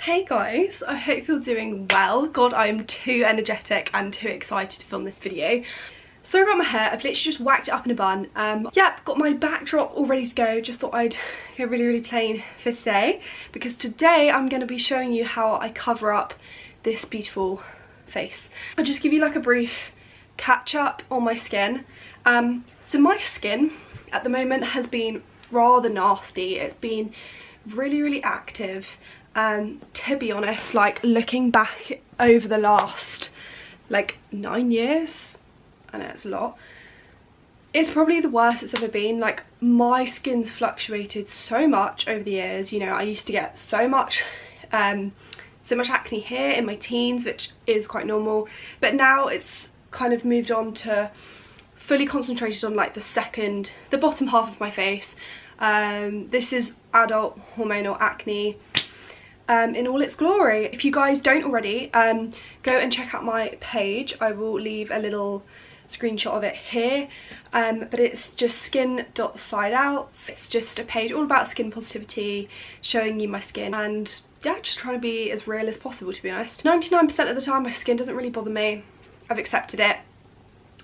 Hey guys, I hope you're doing well. God, I am too energetic and too excited to film this video. Sorry about my hair, I've literally just whacked it up in a bun. Yeah, I've got my backdrop all ready to go. Just thought I'd go really plain for today, because today I'm going to be showing you how I cover up this beautiful face. I'll just give you like a brief catch up on my skin. So my skin at the moment has been rather nasty. It's been really active. To be honest, like looking back over the last like 9 years, I know it's a lot, it's probably the worst it's ever been. Like my skin's fluctuated so much over the years. You know, I used to get so much acne here in my teens, which is quite normal, but now it's kind of moved on to fully concentrated on like the bottom half of my face. This is adult hormonal acne in all its glory. If you guys don't already, go and check out my page. I will leave a little screenshot of it here, but it's just skin.sideouts. It's just a page all about skin positivity, showing you my skin, and yeah, just trying to be as real as possible, to be honest. 99% of the time my skin doesn't really bother me. I've accepted it.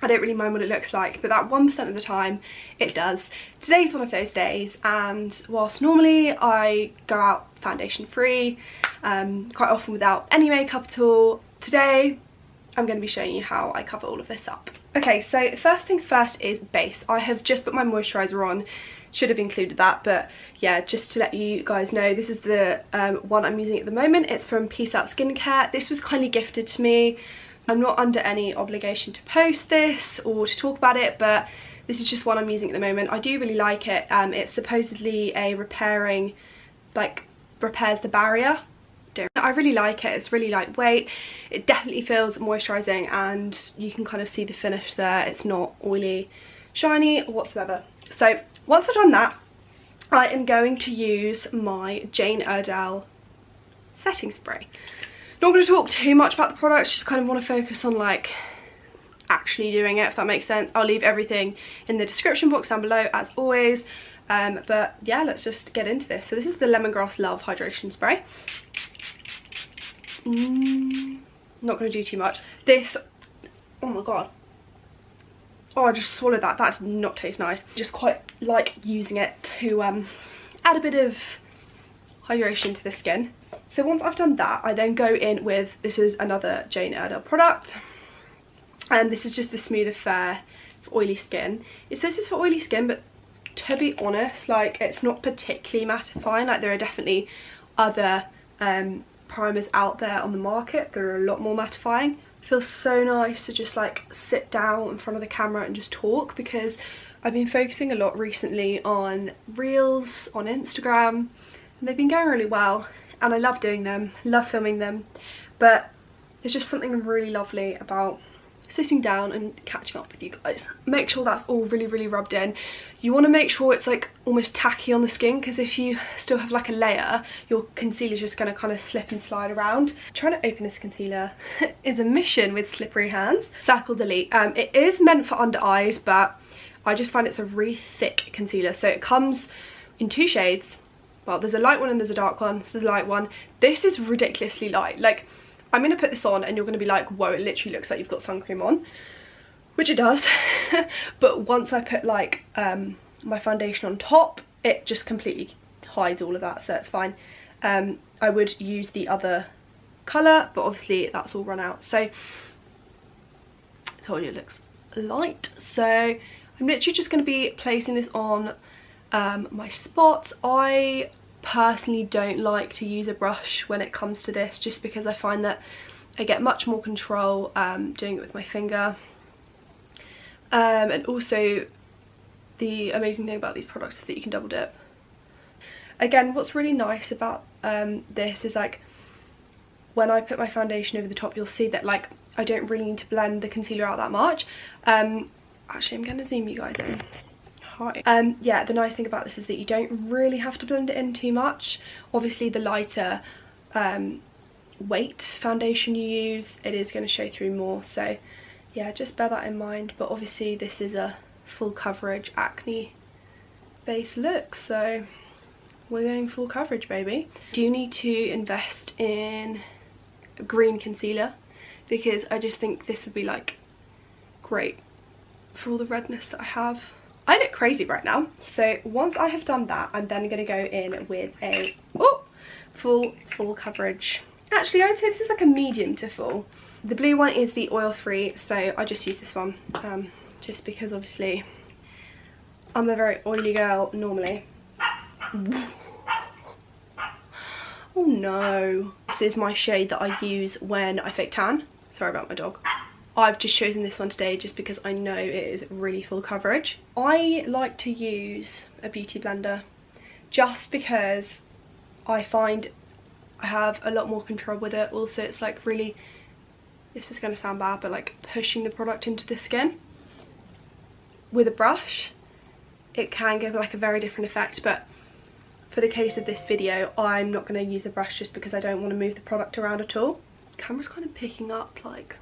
I don't really mind what it looks like, but that 1% of the time it does. Today's one of those days, and whilst normally I go out foundation free, quite often without any makeup at all, today I'm going to be showing you how I cover all of this up. Okay, so first things first is base. I have just put my moisturiser on, should have included that, but yeah, just to let you guys know, this is the one I'm using at the moment. It's from Peace Out Skincare. This was kindly gifted to me. I'm not under any obligation to post this or to talk about it, but this is just one I'm using at the moment. I do really like it. It's supposedly a repairs the barrier. I really like it. It's really lightweight. It definitely feels moisturising, and you can kind of see the finish there. It's not oily, shiny or whatsoever. So once I've done that, I am going to use my Jane Iredale setting spray. Not going to talk too much about the products, just kind of want to focus on like actually doing it, if that makes sense. I'll leave everything in the description box down below as always, but yeah, let's just get into this. So this is the Lemongrass Love Hydration Spray. Not going to do too much. This, oh my god, oh, I just swallowed that. That did not taste nice. Just quite like using it to add a bit of hydration to the skin. So once I've done that, I then go in with, this is another Jane Iredale product, and this is just the Smooth Affair for oily skin. It says it's for oily skin, but to be honest, like it's not particularly mattifying. Like there are definitely other primers out there on the market that are a lot more mattifying. It feels so nice to just like sit down in front of the camera and just talk, because I've been focusing a lot recently on reels on Instagram, and they've been going really well. And I love doing them, love filming them, but there's just something really lovely about sitting down and catching up with you guys. Make sure that's all really rubbed in. You want to make sure it's like almost tacky on the skin, because if you still have like a layer, your concealer's just going to kind of slip and slide around. Trying to open this concealer is a mission with slippery hands. Circle Delete. It is meant for under eyes, but I just find it's a really thick concealer. So it comes in 2 shades. Well, there's a light one and there's a dark one. So the light one, this is ridiculously light. Like, I'm going to put this on and you're going to be like, whoa, it literally looks like you've got sun cream on, which it does. But once I put like my foundation on top, it just completely hides all of that, so it's fine. I would use the other colour, but obviously that's all run out. So I told you it looks light. So I'm literally just going to be placing this on my spots. I personally don't like to use a brush when it comes to this, just because I find that I get much more control doing it with my finger. And also the amazing thing about these products is that you can double dip. Again, what's really nice about this is like when I put my foundation over the top, you'll see that like I don't really need to blend the concealer out that much. Actually, I'm going to zoom you guys in. Yeah, the nice thing about this is that you don't really have to blend it in too much. Obviously the lighter weight foundation you use, it is going to show through more, so yeah, just bear that in mind. But obviously this is a full coverage acne base look, so we're going full coverage, baby. Do you need to invest in a green concealer? Because I just think this would be like great for all the redness that I have. I look crazy right now. So once I have done that, I'm then going to go in with a full coverage. Actually, I would say this is like a medium to full. The blue one is the oil free, so I just use this one just because obviously I'm a very oily girl normally. Oh no. This is my shade that I use when I fake tan. Sorry about my dog. I've just chosen this one today just because I know it is really full coverage. I like to use a beauty blender just because I find I have a lot more control with it. Also, it's like really, this is going to sound bad, but like pushing the product into the skin. With a brush, it can give like a very different effect, but for the case of this video, I'm not going to use a brush just because I don't want to move the product around at all. The camera's kind of picking up like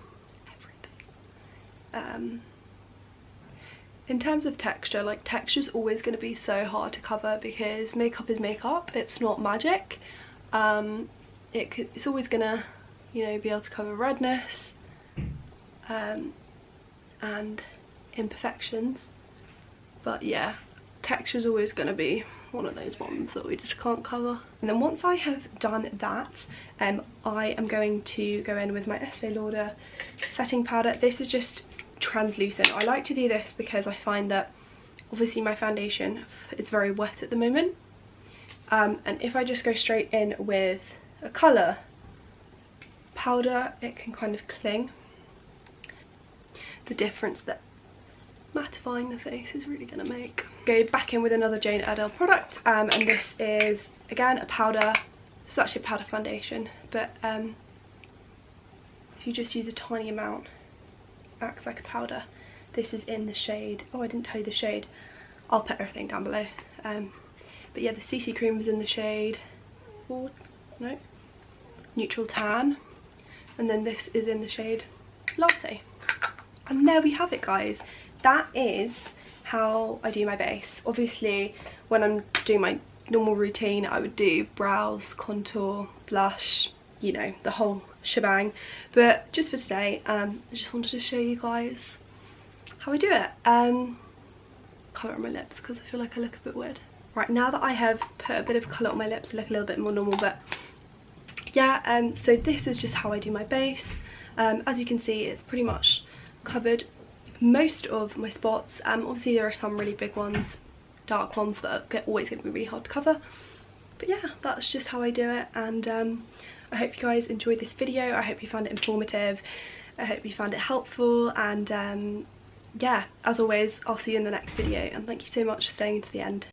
in terms of texture, like texture's always going to be so hard to cover because makeup is makeup, it's not magic. It's always gonna, you know, be able to cover redness and imperfections, but yeah, texture's always going to be one of those ones that we just can't cover. And then once I have done that, I am going to go in with my Estee Lauder setting powder. This is just translucent. I like to do this because I find that obviously my foundation is very wet at the moment, and if I just go straight in with a colour powder, it can kind of cling. The difference that mattifying the face is really going to make. Go back in with another Jane Iredale product, and this is again a powder. It's actually a powder foundation, but if you just use a tiny amount, acts like a powder. This is in the shade, oh I didn't tell you the shade, I'll put everything down below, but yeah, the CC cream is in the shade neutral tan, and then this is in the shade latte. And there we have it, guys. That is how I do my base. Obviously when I'm doing my normal routine, I would do brows, contour, blush, you know, the whole shebang, but just for today I just wanted to show you guys how I do it. Colour on my lips because I feel like I look a bit weird. Right, now that I have put a bit of colour on my lips, I look a little bit more normal, but yeah, so this is just how I do my base. As you can see, it's pretty much covered most of my spots. Obviously there are some really big ones, dark ones that are always going to be really hard to cover, but yeah, that's just how I do it. And I hope you guys enjoyed this video. I hope you found it informative. I hope you found it helpful, and yeah, as always, I'll see you in the next video, and thank you so much for staying to the end.